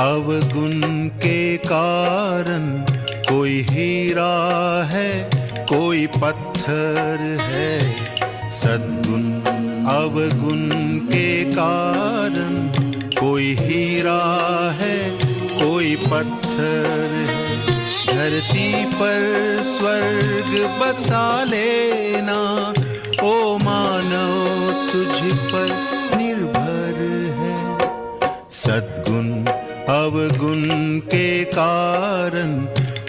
अवगुण के कारण कोई हीरा है, कोई पत्थर है। सद्गुण अवगुण के कारण कोई हीरा है, कोई पत्थर है। धरती पर स्वर्ग बसा लेना, ओ मानव तुझ पर निर्भर है। सद्गुण अवगुण के कारण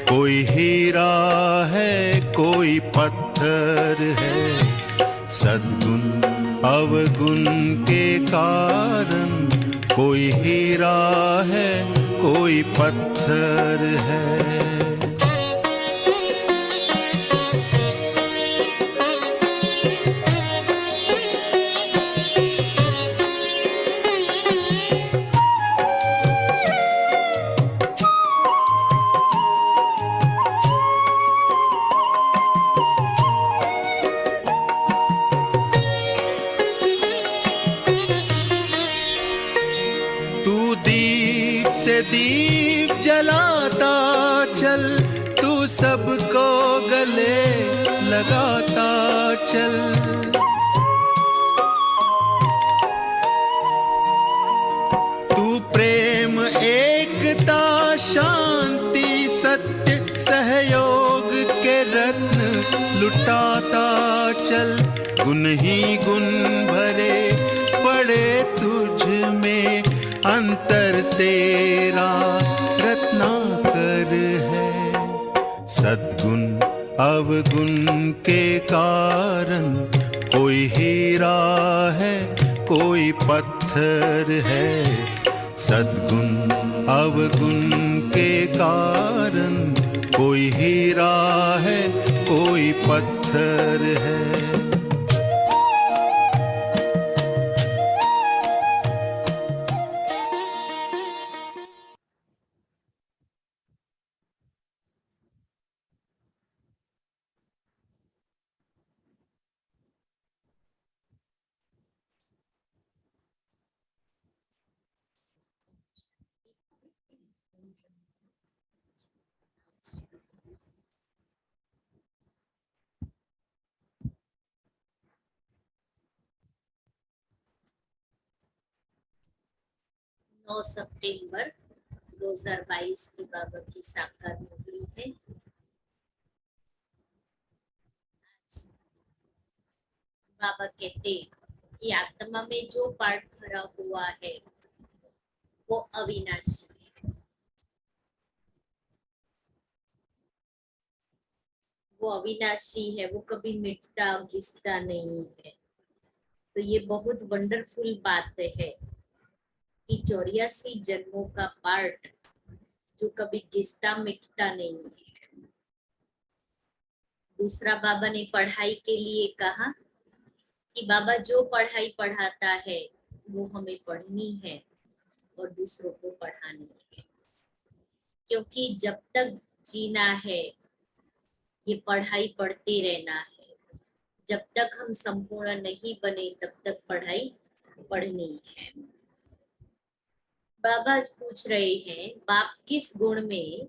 कोई हीरा है, कोई पत्थर है। सद्गुण अवगुण के कारण कोई हीरा है, कोई पत्थर है। से दीप जलाता चल, तू सबको गले लगाता चल। तू प्रेम एकता शांति सत्य सहयोग के रत्न लुटाता चल। गुण ही गुण भरे पड़े तुझ में, अंतर तेरा रत्नाकर है। सद्गुण अवगुण के कारण कोई हीरा है, कोई पत्थर है। सद्गुण अवगुण के कारण कोई हीरा है, कोई पत्थर है। सितंबर 2022 की बाबा की साकार मुरली है। बाबा कहते कि आत्मा में जो पार्ट भरा हुआ है वो अविनाशी है, वो अविनाशी है, वो कभी मिटता घिसता नहीं है। तो ये बहुत वंडरफुल बात है कि 84 जन्मों का पार्ट जो कभी घिसता मिटता नहीं है। दूसरा बाबा ने पढ़ाई के लिए कहा कि बाबा जो पढ़ाई पढ़ाता है वो हमें पढ़नी है और दूसरों को पढ़ानी है, क्योंकि जब तक जीना है ये पढ़ाई पढ़ते रहना है। जब तक हम संपूर्ण नहीं बने तब तक पढ़ाई पढ़नी है। बाबा पूछ रहे हैं, बाप किस गुण में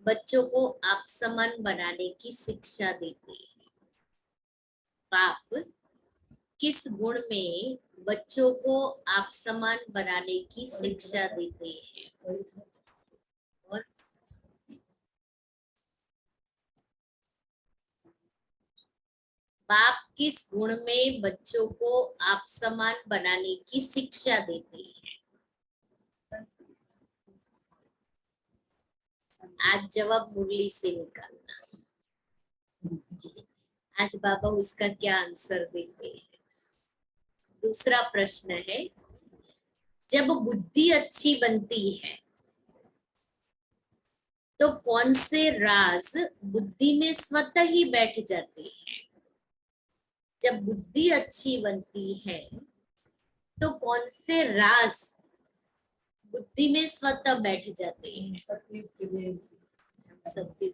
बच्चों को आप समान बनाने की शिक्षा देते हैं? बाप किस गुण में बच्चों को आप समान बनाने की शिक्षा देते हैं? और बाप किस गुण में बच्चों को आप समान बनाने की शिक्षा देते हैं? आज जवाब मुरली से निकालना। आज बाबा उसका क्या आंसर देते हैं? दूसरा प्रश्न है, जब बुद्धि अच्छी बनती है तो कौन से राज बुद्धि में स्वतः ही बैठ जाते हैं? जब बुद्धि अच्छी बनती है तो कौन से राज बुद्धि में स्वतः बैठ जाते हैं? सत्युग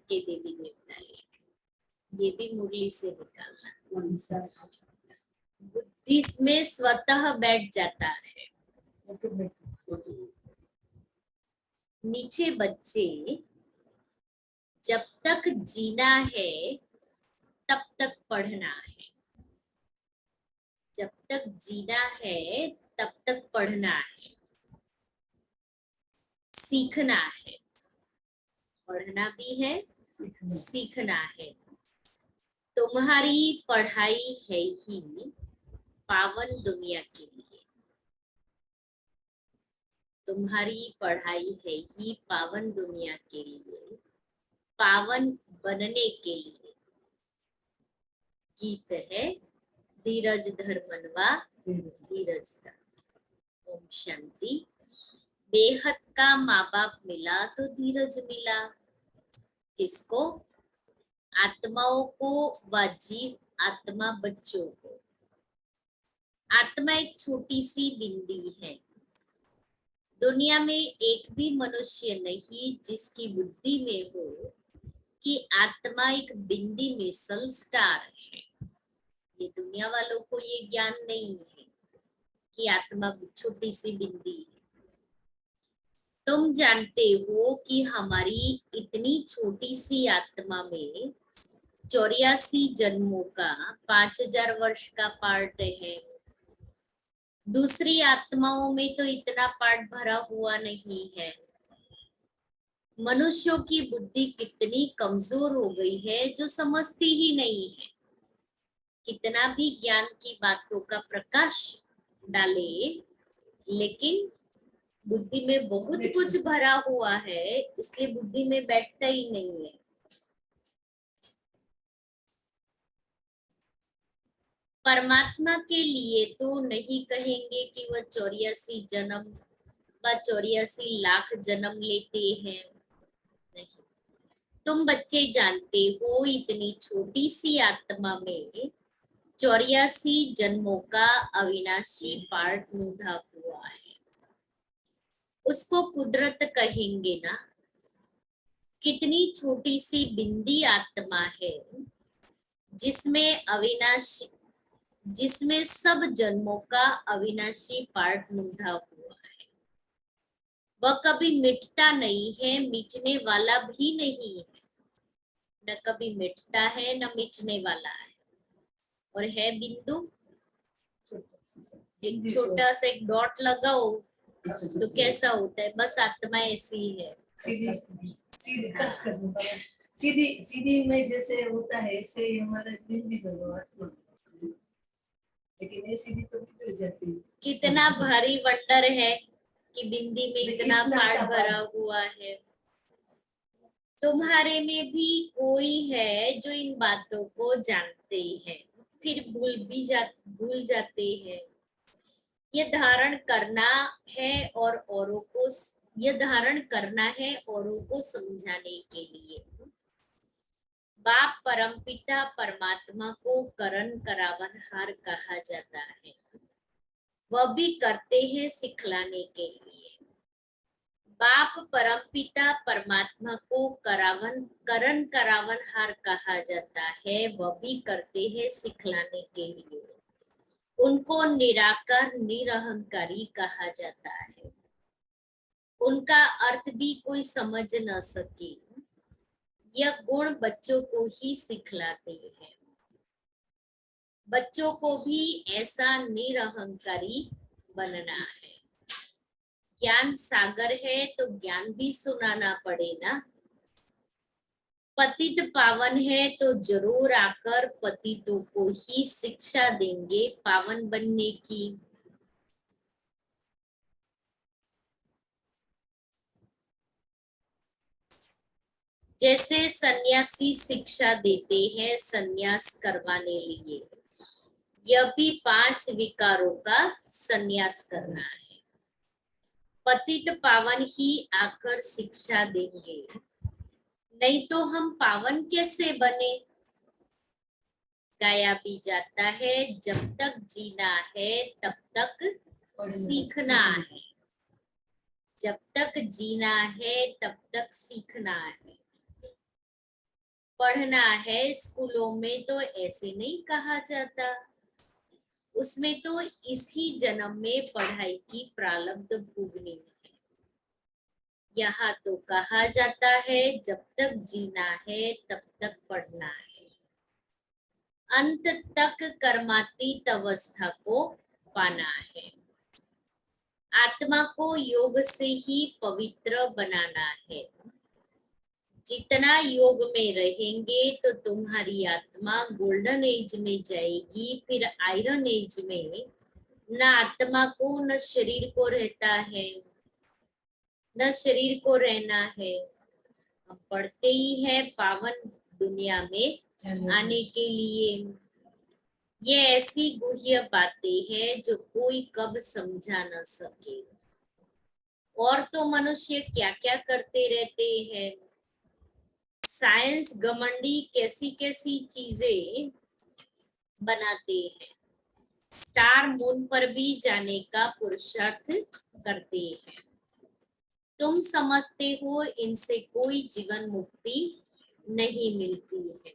के देवी देवता, ये भी मुरली से निकालना। बुद्धि में स्वतः बैठ जाता है। मीठे बच्चे, जब तक जीना है तब तक पढ़ना है। जब तक जीना है तब तक पढ़ना है, सीखना है। पढ़ना भी है, सीखना है। तुम्हारी पढ़ाई है ही पावन दुनिया के लिए। तुम्हारी पढ़ाई है ही पावन दुनिया के लिए, पावन बनने के लिए। गीत है धीरज धर मनवा धीरज धर। ओम शांति। बेहद का माँ बाप मिला तो धीरज मिला। किसको? आत्माओं को व जीव आत्मा बच्चों को। आत्मा एक छोटी सी बिंदी है। दुनिया में एक भी मनुष्य नहीं जिसकी बुद्धि में हो कि आत्मा एक बिंदी मिसल स्टार है। ये दुनिया वालों को ये ज्ञान नहीं है कि आत्मा छोटी सी बिंदी है। तुम जानते हो कि हमारी इतनी छोटी सी आत्मा में 84 जन्मों का 5000 वर्ष का पार्ट है। दूसरी आत्माओं में तो इतना पार्ट भरा हुआ नहीं है। मनुष्यों की बुद्धि कितनी कमजोर हो गई है जो समझती ही नहीं है। कितना भी ज्ञान की बातों का प्रकाश डाले, लेकिन बुद्धि में बहुत कुछ भरा हुआ है, इसलिए बुद्धि में बैठता ही नहीं है। परमात्मा के लिए तो नहीं कहेंगे कि वह 84 जन्म व 84 लाख जन्म लेते हैं। नहीं, तुम बच्चे जानते हो इतनी छोटी सी आत्मा में 84 जन्मों का अविनाशी पार्ट मूंढा हुआ है। उसको कुदरत कहेंगे ना। कितनी छोटी सी बिंदी आत्मा है जिसमें अविनाशी, जिसमें सब जन्मों का अविनाशी पार्ट मूंढा हुआ है। वह कभी मिटता नहीं है, मिटने वाला भी नहीं है। न कभी मिटता है न मिटने वाला है। और है बिंदु, एक छोटा सा एक डॉट लगाओ तो कैसा होता है? बस आत्मा ऐसी ही है। सीधी सीधी में जैसे होता है ऐसे ही हमारा दिल भी आत्मा, लेकिन ये सीधी तो बिगड़ जाती है। कितना भारी वंडर है कि बिंदी में इतना पार्ट भरा हुआ है। तुम्हारे में भी कोई है जो इन बातों को जानते हैं, फिर भूल जाते हैं। ये धारण करना है और औरों को, ये धारण करना है औरों को समझाने के लिए। बाप परमपिता परमात्मा को करण करावनहार कहा जाता है। वह भी करते हैं सिखलाने के लिए। बाप परमपिता परमात्मा को करण करावनहार कहा जाता है। वह भी करते हैं सिखलाने के लिए। उनको निराकार निरहंकारी कहा जाता है। उनका अर्थ भी कोई समझ न सके, यह गुण बच्चों को ही सिखलाते हैं। बच्चों को भी ऐसा निरहंकारी बनना है। ज्ञान सागर है तो ज्ञान भी सुनाना पड़ेगा। पतित पावन है तो जरूर आकर पतितों को ही शिक्षा देंगे पावन बनने की। जैसे सन्यासी शिक्षा देते हैं सन्यास करवाने लिए, यह भी 5 विकारों का सन्यास करना है। पतित पावन ही आकर शिक्षा देंगे, नहीं तो हम पावन कैसे बने? गाया भी जाता है, जब तक जीना है तब तक सीखना है। जब तक जीना है तब तक सीखना है। पढ़ना है स्कूलों में तो ऐसे नहीं कहा जाता, उसमें तो इसी जन्म में पढ़ाई की प्रारब्ध भोगनी है। यहाँ तो कहा जाता है जब तक जीना है तब तक पढ़ना है, अंत तक कर्मातीत अवस्था को पाना है। आत्मा को योग से ही पवित्र बनाना है। जितना योग में रहेंगे तो तुम्हारी आत्मा गोल्डन एज में जाएगी, फिर आयरन एज में न आत्मा को न शरीर को रहता है, न शरीर को रहना है। हम पढ़ते ही है पावन दुनिया में आने के लिए। ये ऐसी गुह्य बातें हैं जो कोई कब समझा न सके। और तो मनुष्य क्या क्या करते रहते हैं। साइंस घमंडी कैसी कैसी चीजें बनाते हैं। स्टार मून पर भी जाने का पुरुषार्थ करते हैं। तुम समझते हो इनसे कोई जीवन मुक्ति नहीं मिलती है,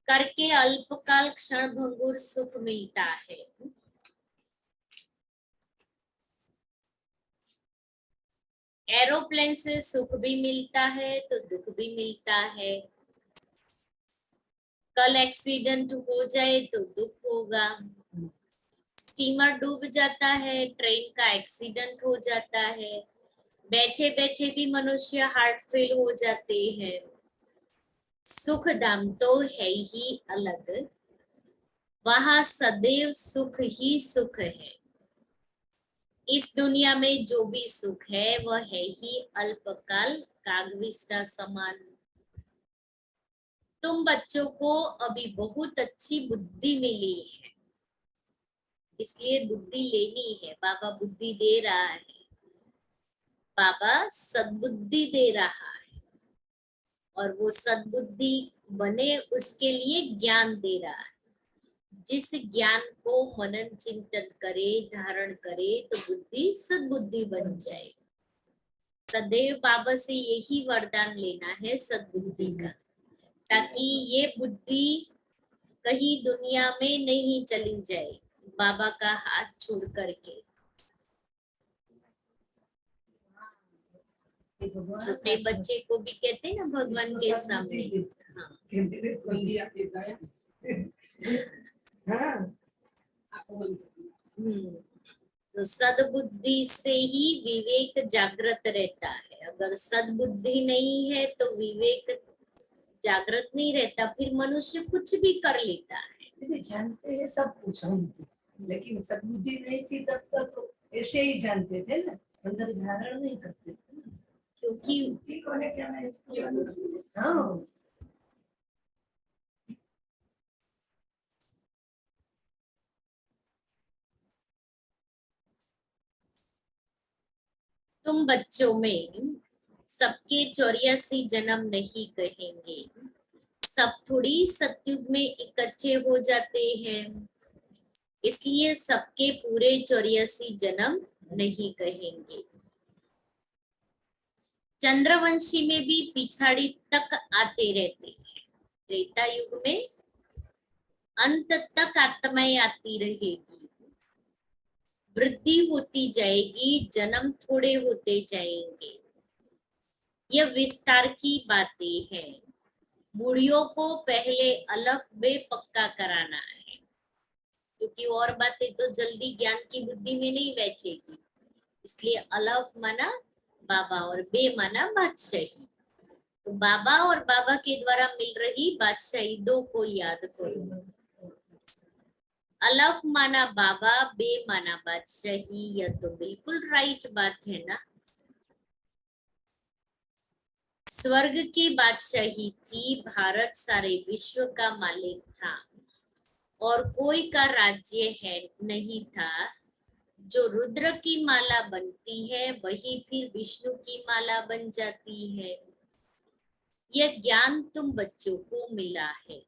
करके अल्पकाल क्षण भंगुर सुख मिलता है। एरोप्लेन से सुख भी मिलता है तो दुख भी मिलता है। कल एक्सीडेंट हो जाए तो दुख होगा। स्टीमर डूब जाता है, ट्रेन का एक्सीडेंट हो जाता है, बैठे बैठे भी मनुष्य हार्ट फेल हो जाते हैं। सुख धाम तो है ही अलग, वहां सदैव सुख ही सुख है। इस दुनिया में जो भी सुख है वह है ही अल्पकाल कागविष्टा समान। तुम बच्चों को अभी बहुत अच्छी बुद्धि मिली है, इसलिए बुद्धि लेनी है। बाबा बुद्धि दे रहा है, बाबा सद्बुद्धि दे रहा है, और वो सद्बुद्धि बने उसके लिए ज्ञान दे रहा है। जिस ज्ञान को मनन चिंतन करे, धारण करे तो बुद्धि सद्बुद्धि बन जाए। सदैव बाबा से यही वरदान लेना है सद्बुद्धि का, ताकि ये बुद्धि कहीं दुनिया में नहीं चली जाए बाबा का हाथ छोड़ करके। छोटे बच्चे को भी कहते हैं ना भगवान के सामने। तो सद्बुद्धि से ही विवेक जागृत रहता है। अगर सद्बुद्धि नहीं है तो विवेक जागृत नहीं रहता, फिर मनुष्य कुछ भी कर लेता है। जानते हैं सब कुछ हम, लेकिन सद्बुद्धि नहीं थी तब तक तो ऐसे ही जानते थे ना, अंदर धारण नहीं करते थे, क्योंकि हाँ तुम बच्चों में सबके 84 जन्म नहीं कहेंगे। सब थोड़ी सतयुग में इकट्ठे हो जाते हैं, इसलिए सबके पूरे 84 जन्म नहीं कहेंगे। चंद्रवंशी में भी पिछाड़ी तक आते रहते हैं। त्रेता युग में अंत तक आत्माएं आती रहेगी, वृद्धि होती जाएगी, जन्म थोड़े होते जाएंगे। यह विस्तार की बातें हैं। बूढ़ियों को पहले अलफ बे पक्का कराना है, क्योंकि और बातें तो जल्दी ज्ञान की बुद्धि में नहीं बैठेगी। इसलिए अलफ माना बाबा और बे माना बादशाही। तो बाबा और बाबा के द्वारा मिल रही बादशाही, दो को याद करो। अलफ माना बाबा, बे माना बादशाही। यह तो बिल्कुल राइट बात है ना। स्वर्ग की बादशाही थी, भारत सारे विश्व का मालिक था, और कोई का राज्य है नहीं था। जो रुद्र की माला बनती है वही फिर विष्णु की माला बन जाती है। यह ज्ञान तुम बच्चों को मिला है।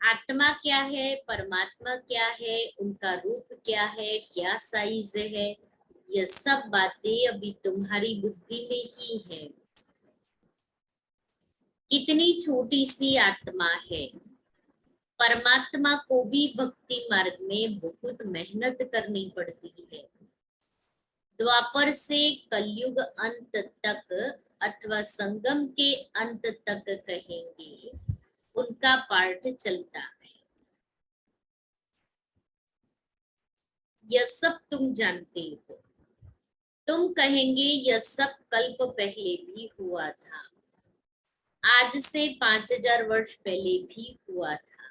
आत्मा क्या है, परमात्मा क्या है, उनका रूप क्या है, क्या साइज है, यह सब बातें अभी तुम्हारी बुद्धि में ही है। कितनी छोटी सी आत्मा है। परमात्मा को भी भक्ति मार्ग में बहुत मेहनत करनी पड़ती है। द्वापर से कलयुग अंत तक अथवा संगम के अंत तक कहेंगे, उनका पाठ चलता है। यह सब तुम जानते हो। तुम कहेंगे यह सब कल्प पहले भी हुआ था, आज से 5000 वर्ष पहले भी हुआ था।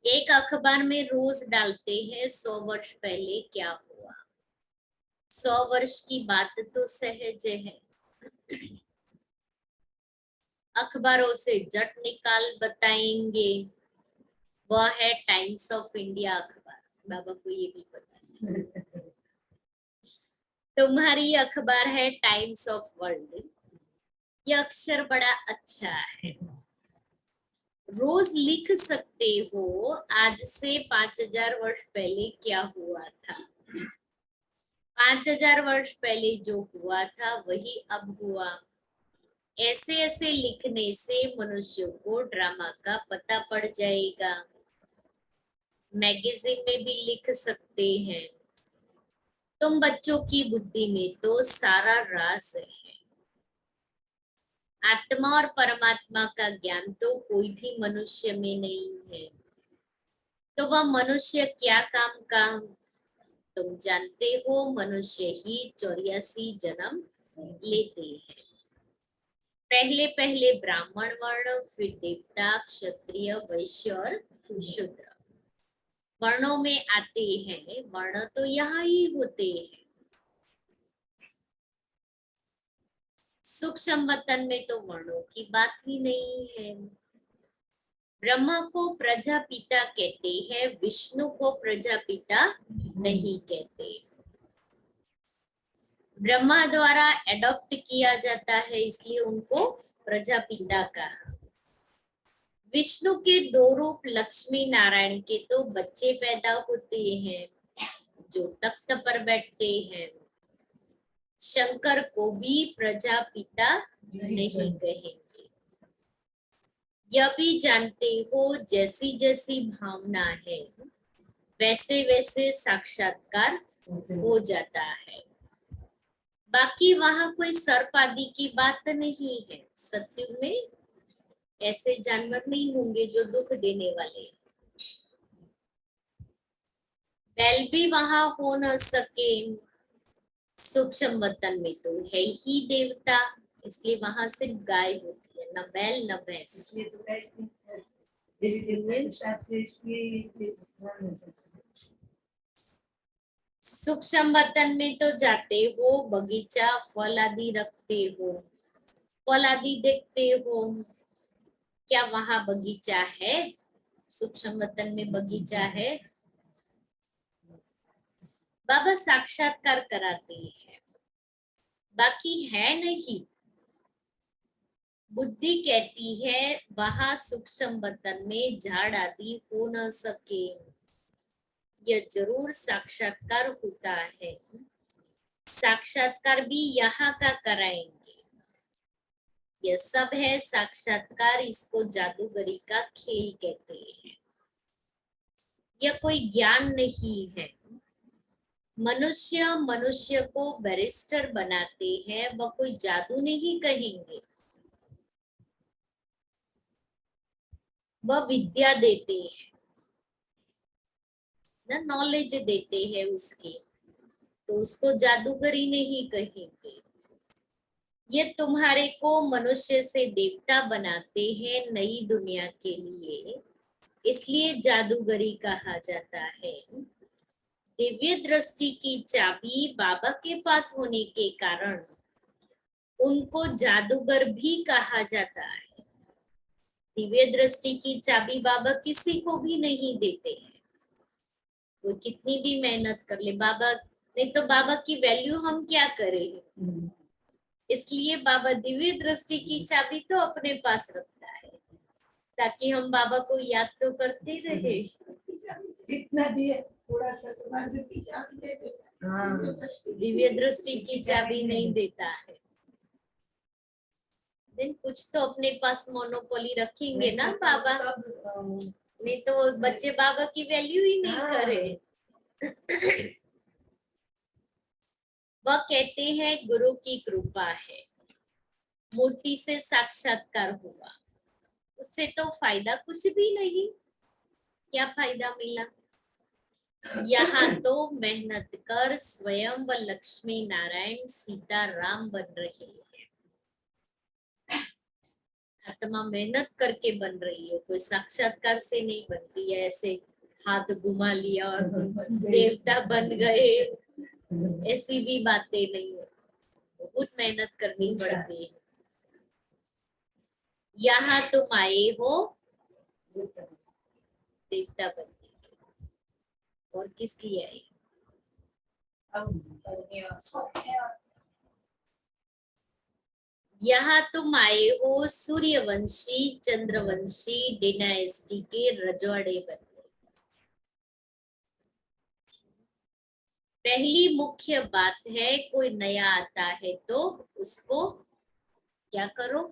एक अखबार में रोज डालते हैं 100 वर्ष पहले क्या हुआ। 100 वर्ष की बात तो सहज है, अखबारों से जट निकाल बताएंगे। वह है टाइम्स ऑफ इंडिया अखबार, बाबा को ये भी पता है। तुम्हारी अखबार है टाइम्स ऑफ वर्ल्ड। यह अक्षर बड़ा अच्छा है, रोज लिख सकते हो आज से 5000 वर्ष पहले क्या हुआ था। 5000 वर्ष पहले जो हुआ था वही अब हुआ। ऐसे ऐसे लिखने से मनुष्यों को ड्रामा का पता पड़ जाएगा। मैगजीन में भी लिख सकते हैं। तुम बच्चों की बुद्धि में तो सारा राज है। आत्मा और परमात्मा का ज्ञान तो कोई भी मनुष्य में नहीं है, तो वह मनुष्य क्या काम का। तुम जानते हो मनुष्य ही 84 जन्म लेते हैं। पहले पहले ब्राह्मण वर्ण, फिर देवता, क्षत्रिय, वैश्य और शूद्र वर्णों में आते हैं। वर्ण तो यहाँ ही होते हैं। सूक्ष्म वतन में तो वर्णों की बात ही नहीं है। ब्रह्मा को प्रजापिता कहते हैं, विष्णु को प्रजापिता नहीं कहते। ब्रह्मा द्वारा एडॉप्ट किया जाता है, इसलिए उनको प्रजापिता कहा। विष्णु के 2 रूप लक्ष्मी नारायण के तो बच्चे पैदा होते हैं जो तख्त पर बैठते हैं। शंकर को भी प्रजापिता नहीं कहेंगे। यह भी जानते हो जैसी जैसी भावना है वैसे वैसे साक्षात्कार हो जाता है। बाकी वहां कोई सर्प आदि की बात नहीं है। सत्युग में ऐसे जानवर नहीं होंगे जो दुख देने वाले। बैल भी वहां हो न सके। सूक्ष्म वतन में तो है ही देवता, इसलिए वहां सिर्फ गाय होती है, न बैल न भैंस। इसलिए तो कहते हैं सूक्ष्म वतन में तो जाते हो, बगीचा फल आदि रखते हो, फल आदि देखते हो। क्या वहां बगीचा है? सूक्ष्म वतन में बगीचा है? बाबा साक्षात्कार कराते हैं, बाकी है नहीं। बुद्धि कहती है वहां सूक्ष्म वतन में झाड़ आदि हो न सके। यह जरूर साक्षात्कार होता है। साक्षात्कार भी यहाँ का कराएंगे। यह सब है साक्षात्कार, इसको जादूगरी का खेल कहते हैं। यह कोई ज्ञान नहीं है। मनुष्य मनुष्य को बैरिस्टर बनाते हैं, वह कोई जादू नहीं कहेंगे। वह विद्या देते हैं ना, नॉलेज देते हैं उसकी, तो उसको जादूगरी नहीं कहेंगे। ये तुम्हारे को मनुष्य से देवता बनाते हैं नई दुनिया के लिए, इसलिए जादूगरी कहा जाता है। दिव्य दृष्टि की चाबी बाबा के पास होने के कारण उनको जादूगर भी कहा जाता है। दिव्य दृष्टि की चाबी बाबा किसी को भी नहीं देते हैं। वो कितनी भी मेहनत कर ले, बाबा नहीं तो बाबा की वैल्यू हम क्या करें। इसलिए बाबा दिव्य दृष्टि की चाबी तो अपने पास रखता है, ताकि हम बाबा को याद तो करते रहे। कितना दिए थोड़ा सा दिव्य दृष्टि की चाबी नहीं देता है। दिन कुछ तो अपने पास मोनोपोली रखेंगे ना बाबा, नहीं तो बच्चे बाबा की वैल्यू ही नहीं करे। वह कहते हैं गुरु की कृपा है, मूर्ति से साक्षात्कार हुआ, उससे तो फायदा कुछ भी नहीं। क्या फायदा मिला? यहाँ तो मेहनत कर स्वयं व लक्ष्मी नारायण सीता राम बन रहे हैं। आत्मा मेहनत करके बन रही है, कोई साक्षात्कार से नहीं बनती है ऐसे हाथ घुमा लिया और देवता बन गए, ऐसी भी बातें नहीं है, बहुत मेहनत करनी पड़ती है। यहाँ तुम आए हो देवता बनने के, और किस लिए आए? यहाँ तुम आए हो सूर्यवंशी चंद्रवंशी डिनाइस्टी के रजवाड़े बनने। पहली मुख्य बात है, कोई नया आता है तो उसको क्या करो?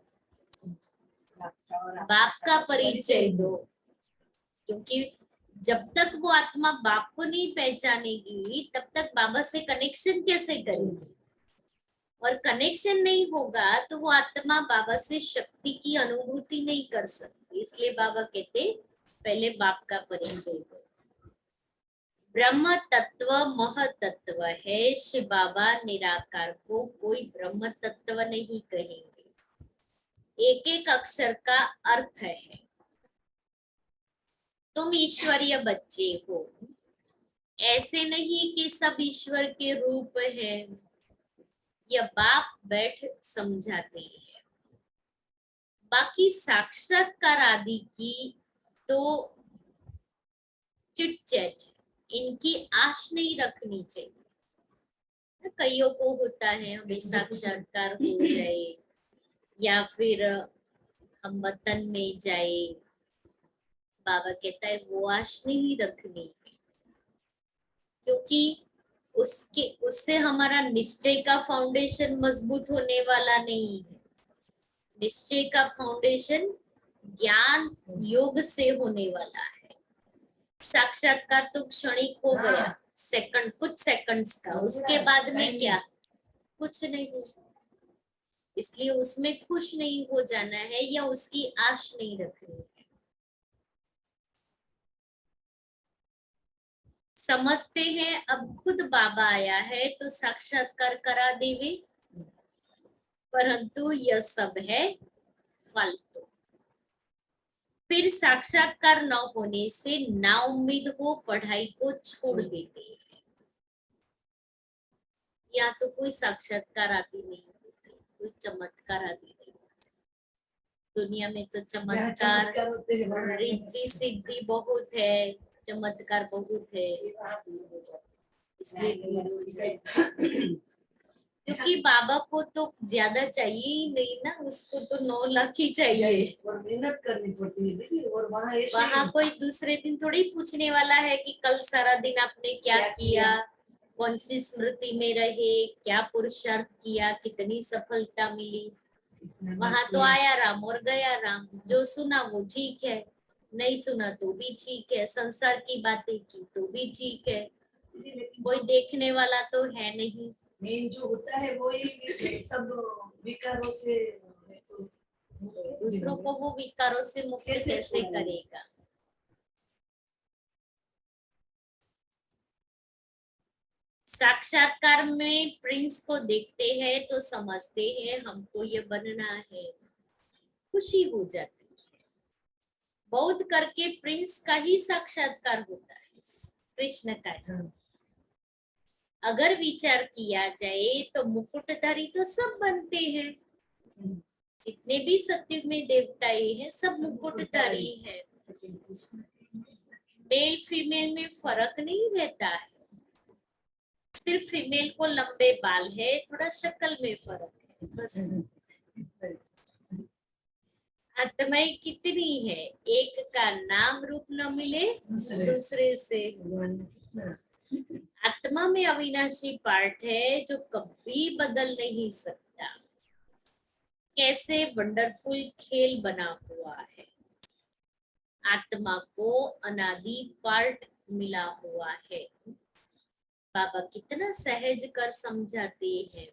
बाप का परिचय दो, क्योंकि जब तक वो आत्मा बाप को नहीं पहचानेगी तब तक बाबा से कनेक्शन कैसे करेगी? और कनेक्शन नहीं होगा तो वो आत्मा बाबा से शक्ति की अनुभूति नहीं कर सकती। इसलिए बाबा कहते पहले बाप का परिचय दो। ब्रह्म तत्व महतत्व है, शिव बाबा निराकार को कोई ब्रह्म तत्व नहीं कहेंगे। एक एक अक्षर का अर्थ है। तुम ईश्वरीय बच्चे हो, ऐसे नहीं कि सब ईश्वर के रूप हैं। यह बाप बैठ समझाते हैं। बाकी साक्षात्कार आदि की तो चिट चैट, इनकी आश नहीं रखनी चाहिए। कईयों को होता है हमें साक्षात्कार हो जाए या फिर हम वतन में जाए, बाबा कहता है वो आश नहीं रखनी है, क्योंकि उससे हमारा निश्चय का फाउंडेशन मजबूत होने वाला नहीं है। निश्चय का फाउंडेशन ज्ञान योग से होने वाला है। साक्षात्कार तो क्षणिक हो गया, सेकंड, कुछ सेकंड्स का, उसके बाद में क्या? कुछ नहीं। इसलिए उसमें खुश नहीं हो जाना है या उसकी आश नहीं रखनी है। समझते हैं अब खुद बाबा आया है तो साक्षात्कार करा देवे, परंतु यह सब है फालतू। फिर साक्षात्कार न होने से ना उम्मीद हो पढ़ाई को छोड़ देते हैं। या तो कोई साक्षात्कार आदि नहीं होते, कोई चमत्कार आदि नहीं होते। दुनिया में तो चमत्कार रिद्धि सिद्धि बहुत है, चमत्कार बहुत है, इसलिए भीड़ हो जाए। क्योंकि बाबा को तो ज्यादा चाहिए ही नहीं ना, उसको तो 9 लाख ही चाहिए और मेहनत करनी पड़ती है दीदी। और वहाँ कोई दूसरे दिन थोड़ी पूछने वाला है कि कल सारा दिन आपने क्या किया, कौन सी स्मृति में रहे, क्या पुरुषार्थ किया, कितनी सफलता मिली। वहां तो आया राम और गया राम, जो सुना वो ठीक है, नहीं सुना तो भी ठीक है, संसार की बातें की तो भी ठीक है, कोई देखने वाला तो है नहीं। मेन जो होता है वो ही सब विकारों से दूसरों को वो विकारों से मुक्त कैसे करेगा? साक्षात्कार में प्रिंस को देखते हैं तो समझते हैं हमको ये बनना है, खुशी हो जाती है। बौद्ध करके प्रिंस का ही साक्षात्कार होता है, कृष्ण का। अगर विचार किया जाए तो मुकुटधारी तो सब बनते हैं, जितने भी सत्युग में देवताएं हैं सब मुकुटधारी हैं। मेल फीमेल में फर्क नहीं रहता है, सिर्फ फीमेल को लंबे बाल है, थोड़ा शक्ल में फर्क है बस। आत्माएं कितनी है, एक का नाम रूप न मिले दूसरे से। आत्मा में अविनाशी पार्ट है जो कभी बदल नहीं सकता। कैसे वंडरफुल खेल बना हुआ है, आत्मा को अनादि पार्ट मिला हुआ है। बाबा कितना सहज कर समझाते हैं।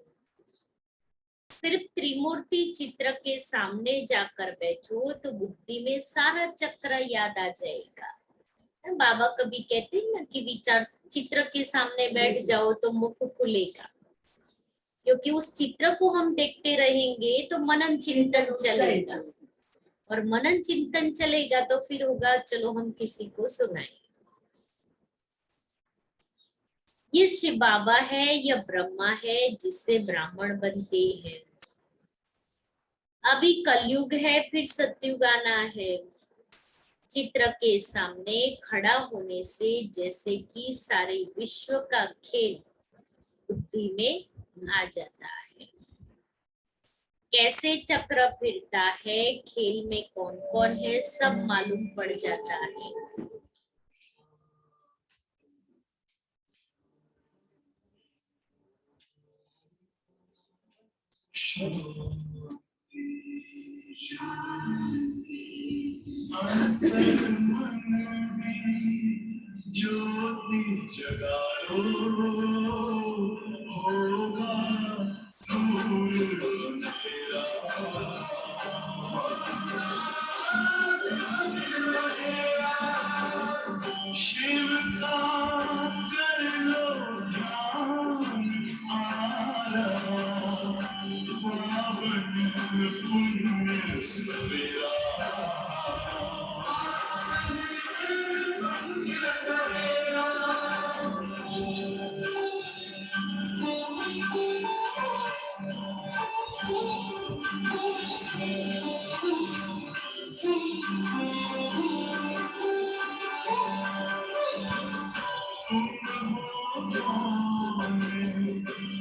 सिर्फ त्रिमूर्ति चित्र के सामने जाकर बैठो तो बुद्धि में सारा चक्र याद आ जाएगा। बाबा कभी कहते हैं ना कि विचार चित्र के सामने बैठ जाओ तो मुख खुलेगा, क्योंकि उस चित्र को हम देखते रहेंगे तो मनन चिंतन चलेगा, और मनन चिंतन चलेगा तो फिर होगा चलो हम किसी को सुनाएं। ये शिव बाबा है या ब्रह्मा है जिससे ब्राह्मण बनते हैं। अभी कलयुग है, फिर सतयुग आना है। चित्र के सामने खड़ा होने से जैसे कि सारे विश्व का खेल बुद्धि में आ जाता है। कैसे चक्र फिरता है, खेल में कौन कौन है, सब मालूम पड़ जाता है। ज्योति जगा लो होगा नूर तेरा। शिव का कर लो ध्यान आरा, पावन पुण्य सवेरा।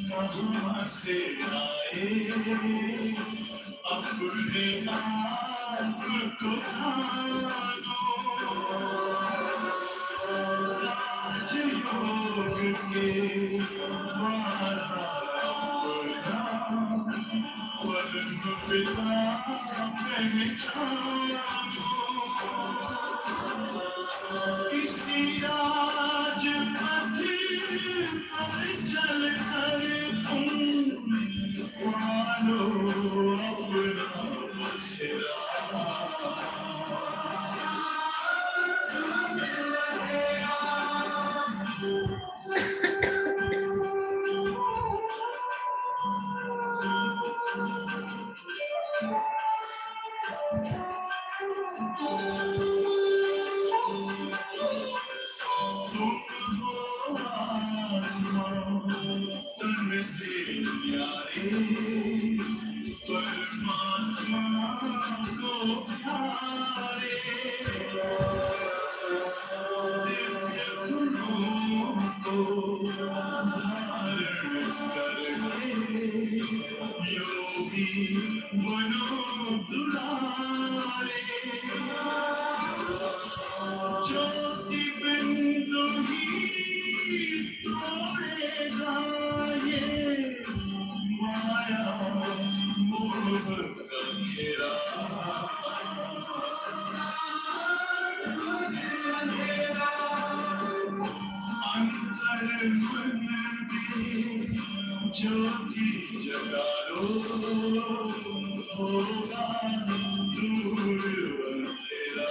कहाँ से आए अपने आप को जानो, राजयोग के परम पिता पहचानो। इसी राजपथ पर चल कर तुम मानो अपना सिरा। तन से प्यारे परमात्मा को प्यारे, दिव्य गुणों को धारण करके योगी बनो दुलारे। ज्योति बिंदु ही तोड़ेगा ये माया मोह का घेरा। अंतर मन में ज्योति जगा लो होगा दूर अंधेरा।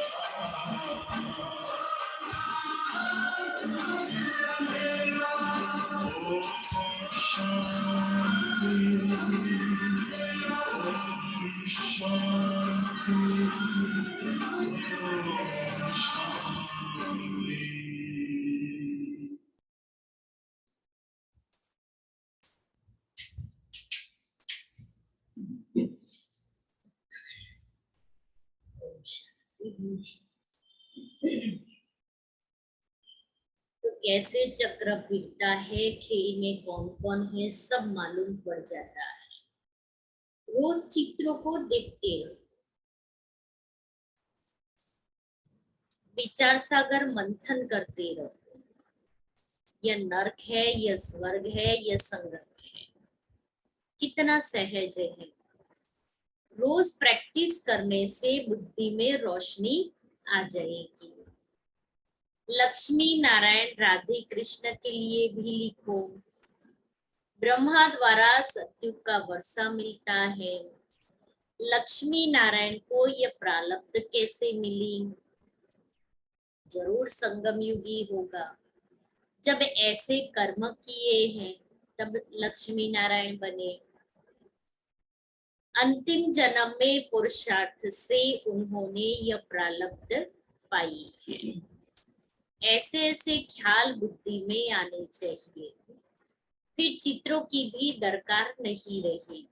तो कैसे चक्र फिरता है, खेल में कौन कौन है, सब मालूम पड़ जाता है। रोज चित्रों को देखते रहो, विचार सागर मंथन करते रहो। यह नरक है, यह स्वर्ग है, यह संगम है, कितना सहज है। रोज प्रैक्टिस करने से बुद्धि में रोशनी आ जाएगी। लक्ष्मी नारायण राधे कृष्ण के लिए भी लिखो। ब्रह्मा द्वारा सत्युग का वर्षा मिलता है, लक्ष्मी नारायण को यह प्रारब्ध कैसे मिली? जरूर संगम युगी होगा। जब ऐसे कर्म किए हैं तब लक्ष्मी नारायण बने। अंतिम जन्म में पुरुषार्थ से उन्होंने यह प्रारब्ध पाई है। ऐसे ऐसे ख्याल बुद्धि में आने चाहिए, फिर चित्रों की भी दरकार नहीं रहेगी।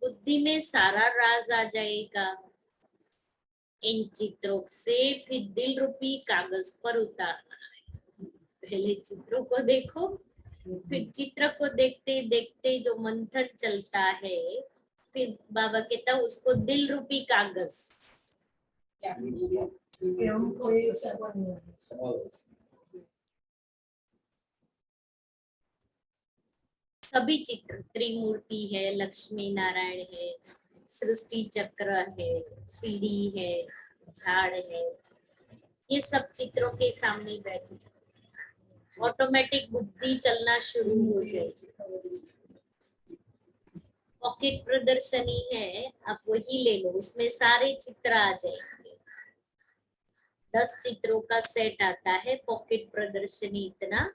बुद्धि में सारा राज आ जाएगा। इन चित्रों से फिर दिल रूपी कागज पर उतारना है। पहले चित्रों को देखो, फिर चित्र को देखते देखते जो मंथन चलता है, फिर बाबा कहता उसको दिल रूपी कागज। कि हमको ये समझना है। सभी चित्र, त्रिमूर्ति है, लक्ष्मी नारायण है, सृष्टि चक्र है, सीढ़ी है, झाड़ है, ये सब चित्रों के सामने बैठ जाए, ऑटोमेटिक बुद्धि चलना शुरू हो जाएगी। पॉकेट प्रदर्शनी है, आप वही ले लो, उसमें सारे चित्र आ जाएंगे। 10 चित्रों का सेट आता है पॉकेट प्रदर्शनी इतना,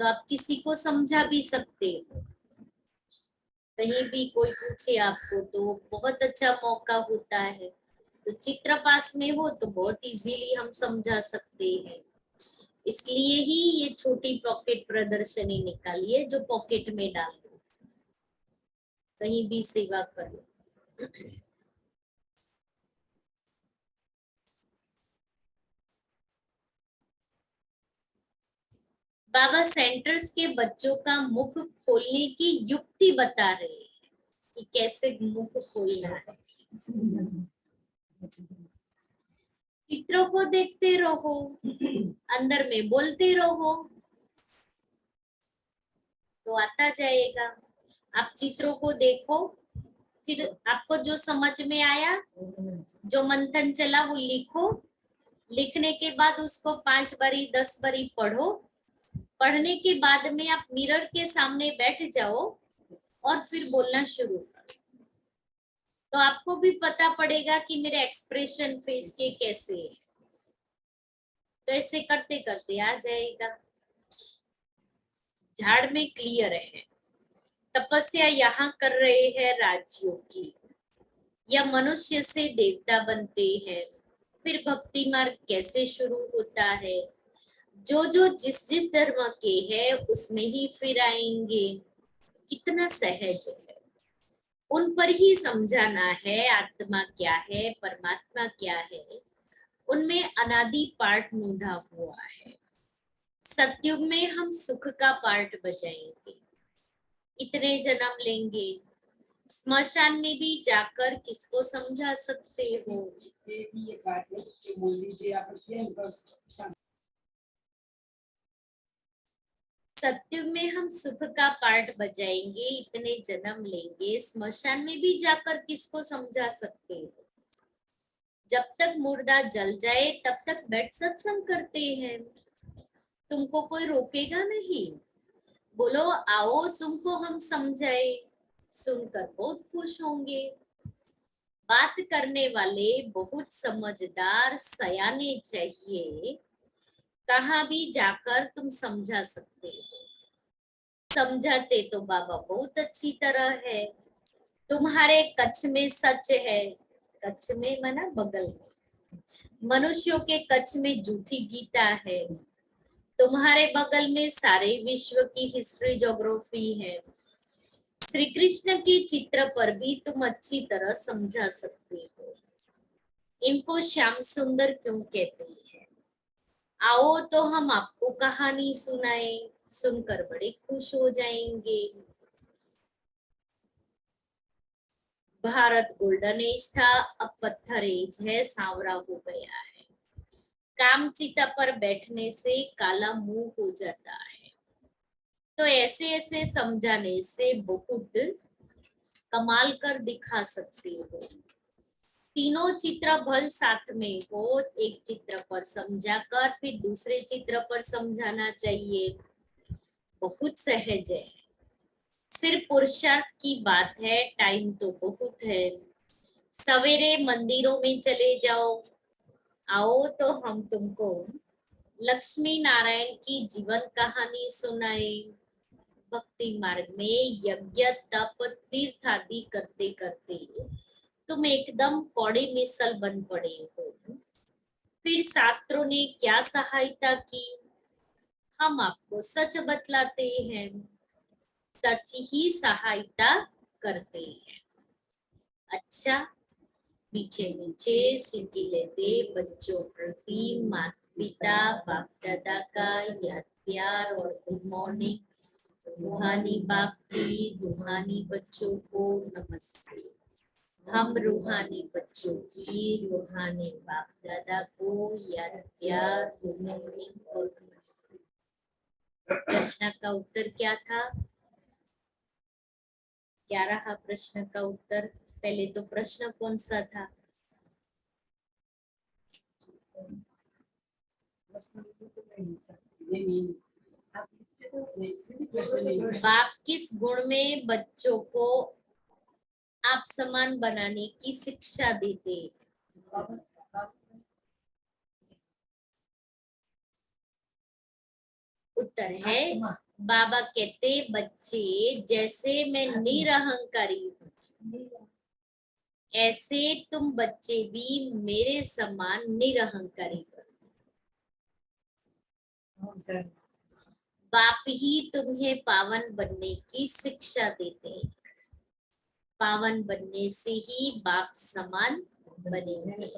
तो आप किसी को समझा भी सकते हो। कहीं भी कोई पूछे आपको तो बहुत अच्छा मौका होता है। तो चित्र पास में हो तो बहुत इजीली हम समझा सकते हैं। इसलिए ही ये छोटी पॉकेट प्रदर्शनी निकाली है जो पॉकेट में डाल दो, कहीं भी सेवा करो। बाबा सेंटर्स के बच्चों का मुख खोलने की युक्ति बता रहे हैं कि कैसे मुख खोलना है। चित्रों को देखते रहो, अंदर में बोलते रहो, तो आता जाएगा। आप चित्रों को देखो, फिर आपको जो समझ में आया, जो मंथन चला वो लिखो। लिखने के बाद उसको 5 बारी 10 बारी पढ़ो। पढ़ने के बाद में आप मिरर के सामने बैठ जाओ और फिर बोलना शुरू करो, तो आपको भी पता पड़ेगा कि मेरे एक्सप्रेशन फेस के कैसे है। तो ऐसे करते करते आ जाएगा। झाड़ में क्लियर है, तपस्या यहाँ कर रहे हैं राज्यों की, या मनुष्य से देवता बनते हैं। फिर भक्ति मार्ग कैसे शुरू होता है, जो जो जिस जिस धर्म के है उसमें ही फिर आएंगे। कितना सहज है, उन पर ही समझाना है आत्मा क्या है, परमात्मा क्या है। उनमें अनादि पाठ मूंढा हुआ है। सतयुग में हम सुख का पार्ट बजाएंगे, इतने जन्म लेंगे। स्मशान में भी जाकर किसको समझा सकते हो? ये भी एक बात है कि बोल लीजिए आप बस। सत्युग में हम सुख का पार्ट बजाएंगे, इतने जन्म लेंगे। स्मशान में भी जाकर किसको समझा सकते हो? जब तक मुर्दा जल जाए तब तक बैठ सत्संग करते हैं, तुमको कोई रोकेगा नहीं। बोलो आओ तुमको हम समझाए, सुनकर बहुत खुश होंगे। बात करने वाले बहुत समझदार सयाने चाहिए, कहाँ भी जाकर तुम समझा सकते हो। समझाते तो बाबा बहुत अच्छी तरह है। तुम्हारे कच्छ में सच है, कच्छ में माना बगल में, मनुष्यों के कच्छ में झूठी गीता है। तुम्हारे बगल में सारे विश्व की हिस्ट्री ज्योग्राफी है। श्री कृष्ण के चित्र पर भी तुम अच्छी तरह समझा सकते हो। इनको श्याम सुंदर क्यों कहते हैं? आओ तो हम आपको कहानी सुनाए, सुनकर बड़े खुश हो जाएंगे। भारत गोल्डन एज था, अब पत्थर एज है, सांवरा हो गया है। कामचिता पर बैठने से काला मुंह हो जाता है। तो ऐसे ऐसे समझाने से बहुत कमाल कर दिखा सकते हो। तीनों चित्र भल साथ में हो, एक चित्र पर समझाकर फिर दूसरे चित्र पर समझाना चाहिए, बहुत सहज है। सिर्फ पुरुषार्थ की बात है, टाइम तो बहुत है। सवेरे मंदिरों में चले जाओ, आओ तो हम तुमको लक्ष्मी नारायण की जीवन कहानी सुनाए। भक्ति मार्ग में यज्ञ तप तीर्थ आदि करते करते तुम एकदम कौड़ी मिसल बन पड़े हो। फिर शास्त्रों ने क्या सहायता की? हम आपको सच बतलाते हैं, सच ही सहायता करते हैं। अच्छा, मीठे मीठे सिक्के लेते बच्चों प्रति माता पिता बाप दादा का याद प्यार और गुड मॉर्निंग। रूहानी बाप की रूहानी बच्चों को नमस्ते। हम रूहानी बच्चों की रूहानी बाप दादा को याद प्यार गुड मॉर्निंग और नमस्ते। प्रश्न का उत्तर क्या था? क्या रहा प्रश्न का उत्तर? पहले तो प्रश्न कौन सा था? बाप किस गुण में बच्चों को आप समान बनाने की शिक्षा देते? उत्तर है बाबा कहते बच्चे जैसे मैं निरहंकारी हूँ, ऐसे तुम बच्चे भी मेरे समान निरहंकारी बनो। बाप ही तुम्हें पावन बनने की शिक्षा देते हैं। पावन बनने से ही बाप समान बनेंगे।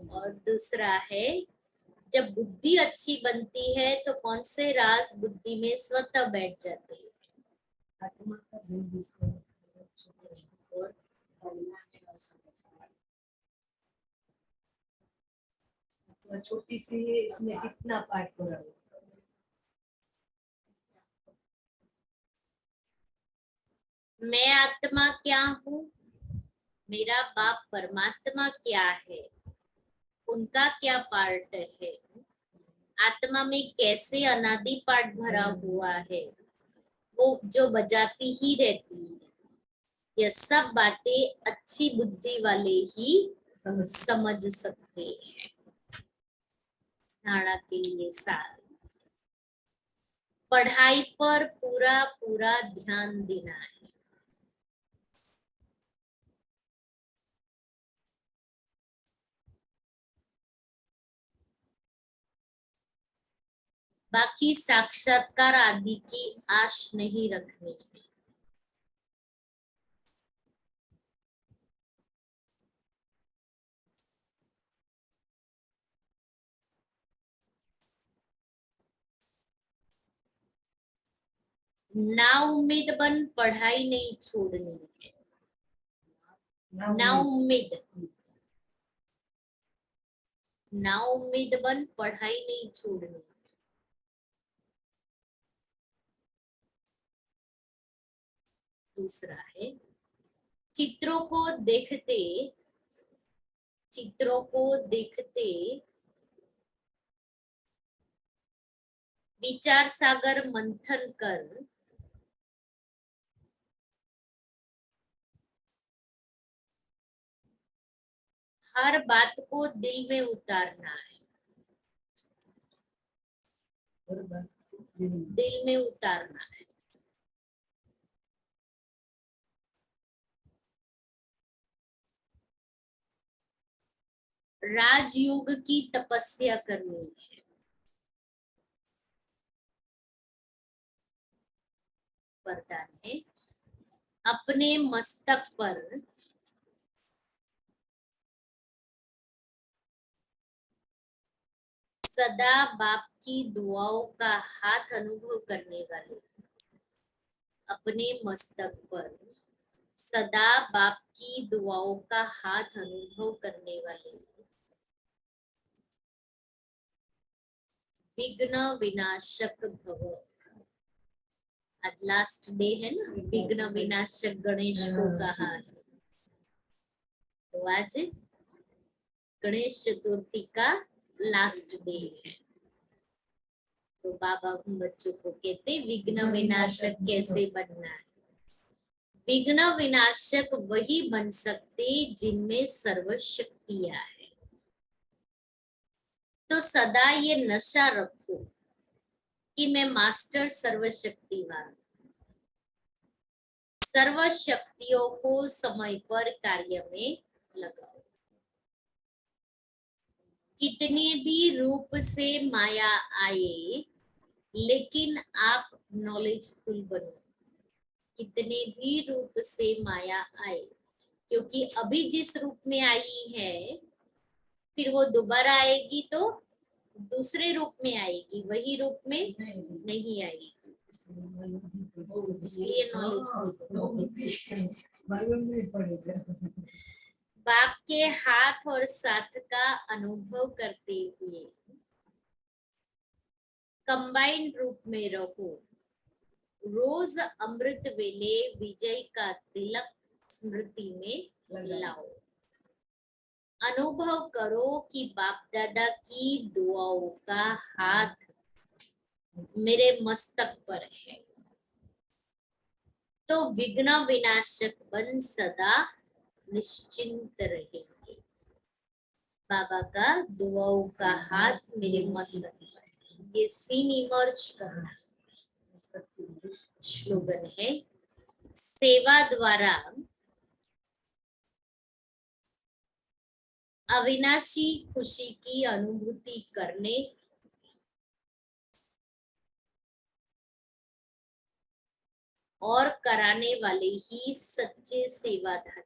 और दूसरा है, जब बुद्धि अच्छी बनती है तो कौन से राज बुद्धि में स्वतः बैठ जाते हैं? और छोटी सी है, इसमें कितना पाठ पूरा हुआ? मैं आत्मा क्या हूँ, मेरा बाप परमात्मा क्या है, उनका क्या पार्ट है, आत्मा में कैसे अनादि पाठ भरा हुआ है, वो जो बजाती ही रहती है। यह सब बातें अच्छी बुद्धि वाले ही समझ सकते हैं। धारणा के लिए सार, पढ़ाई पर पूरा पूरा ध्यान देना है। बाकी साक्षात्कार आदि की आश नहीं रखनी है। ना उम्मीद बन पढ़ाई नहीं छोड़नी है। ना उम्मीद, ना उम्मीद बन पढ़ाई नहीं छोड़नी है। दूसरा है, चित्रों को देखते विचार सागर मंथन कर हर बात को दिल में उतारना है। दिल में उतारना है। राजयोग की तपस्या करनी है। वरदान है, अपने मस्तक पर सदा बाप की दुआओं का हाथ अनुभव करने वाले। अपने मस्तक पर सदा बाप की दुआओं का हाथ अनुभव करने वाले विघ्न विनाशक भव। आज लास्ट डे है ना, विघ्न विनाशक गणेश को कहा है। तो आज गणेश चतुर्थी का लास्ट डे है। तो बाबा बच्चों को कहते विघ्न विनाशक कैसे बनना है। विघ्न विनाशक वही बन सकते जिनमें सर्वशक्तियां है। तो सदा ये नशा रखो कि मैं मास्टर सर्वशक्तिवान, सर्व शक्तियों को समय पर कार्य में लगाओ। कितने भी रूप से माया आए, लेकिन आप नॉलेजफुल बनो। कितने भी रूप से माया आए, क्योंकि अभी जिस रूप में आई है, फिर वो दोबारा आएगी तो दूसरे रूप में आएगी, वही रूप में नहीं आएगी। इसलिए नॉलेज मालूम नहीं पड़ेगा। बाप के हाथ और साथ का अनुभव करते हुए कंबाइंड रूप में रहो। रोज अमृत वेले विजय का तिलक स्मृति में लाओ। अनुभव करो कि बाप दादा की दुआओं का हाथ मेरे मस्तक पर है। तो विघ्न विनाशक बन सदा निश्चिंत रहेंगे। बाबा का दुआओं का हाथ मेरे मस्तक पर है। ये सीन इमर्ज करना स्लोगन है। सेवा द्वारा अविनाशी खुशी की अनुभूति करने और कराने वाले ही सच्चे सेवाधारी।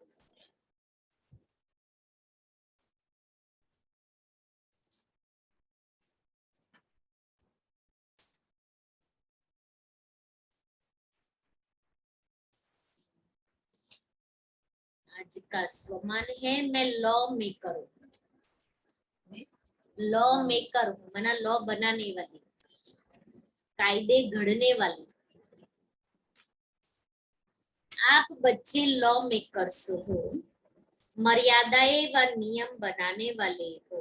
आज का स्वमान है मैं लॉ मेकर हूँ। लॉ मेकर हूँ माना लॉ बनाने वाली, कायदे घड़ने वाली। आप बच्चे लॉ मेकर्स हो, मर्यादाएं व नियम बनाने वाले हो।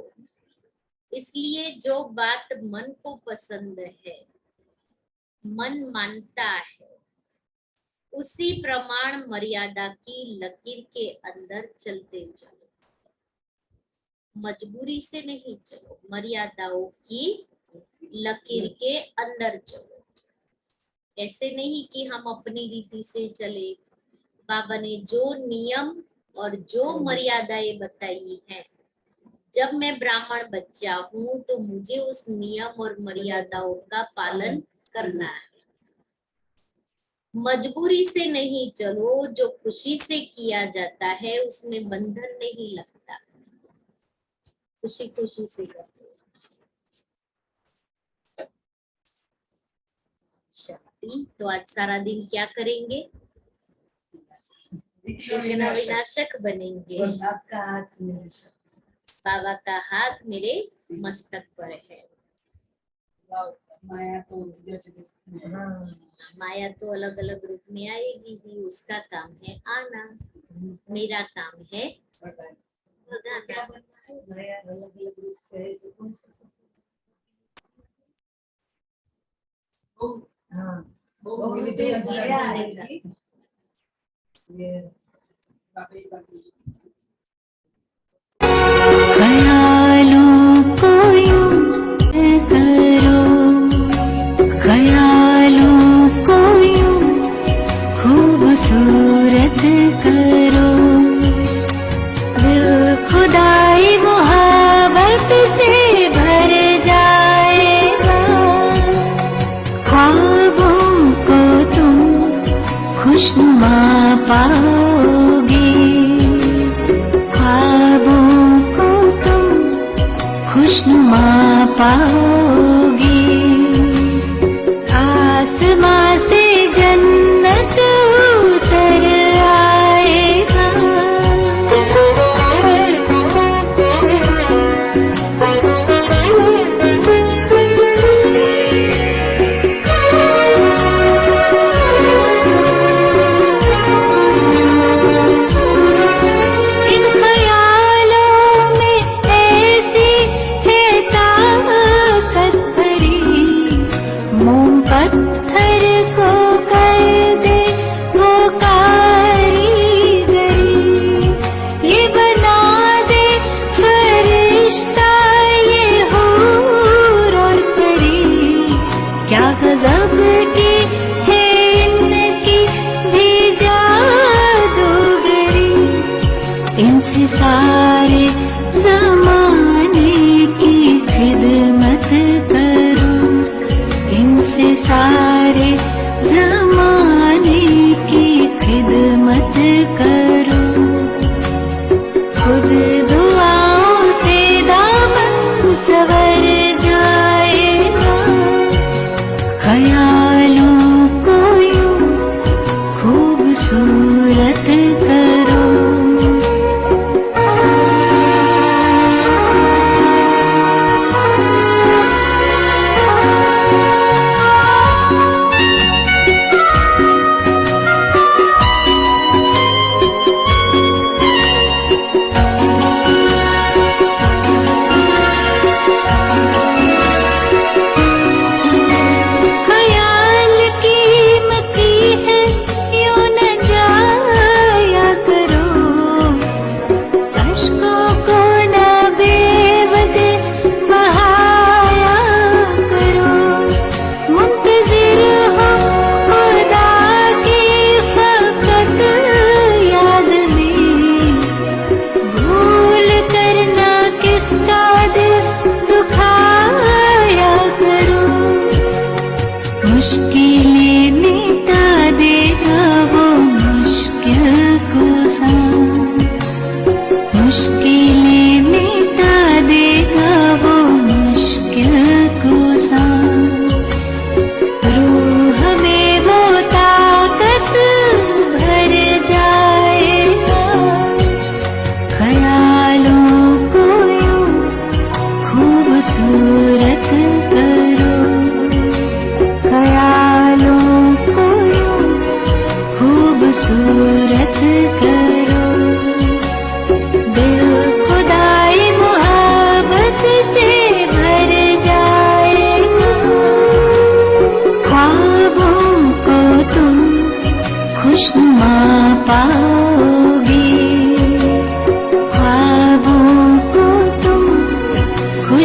इसलिए जो बात मन को पसंद है, मन मानता है, उसी प्रमाण मर्यादा की लकीर के अंदर चलते चलो। मजबूरी से नहीं चलो, मर्यादाओं की लकीर के अंदर चलो। ऐसे नहीं कि हम अपनी रीति से चले। बाबा ने जो नियम और जो मर्यादाएं बताई हैं, जब मैं ब्राह्मण बच्चा हूँ तो मुझे उस नियम और मर्यादाओं का पालन करना है। मजबूरी से नहीं चलो। जो खुशी से किया जाता है उसमें बंधन नहीं लगता, खुशी खुशी से करो। शक्ति तो आज सारा दिन क्या करेंगे? विघ्न विनाशक बनेंगे। आपका हाथ मेरे बाबा का हाथ मेरे मस्तक पर है। माया तो माया तो अलग अलग रूप में आएगी ही, उसका काम है आना, मेरा काम है भगाना। माया अलग अलग रूप से है तो कौन सा? हाँ, वो माया आएगी। ख्यालों को यूं करो, ख्यालों को यूं खूबसूरत करो। दिल खुदाई मोहब्बत से भर जाएगा। ख्वाबों को तुम खुशनुमा पाओगे। ख्वाबों को तुम खुशनुमा पाओगे। आसमां से जन्नत उतर आएगा। इन ख्यालों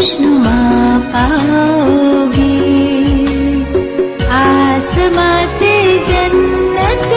खुशनुमा पाओगे। आसमां से जन्नत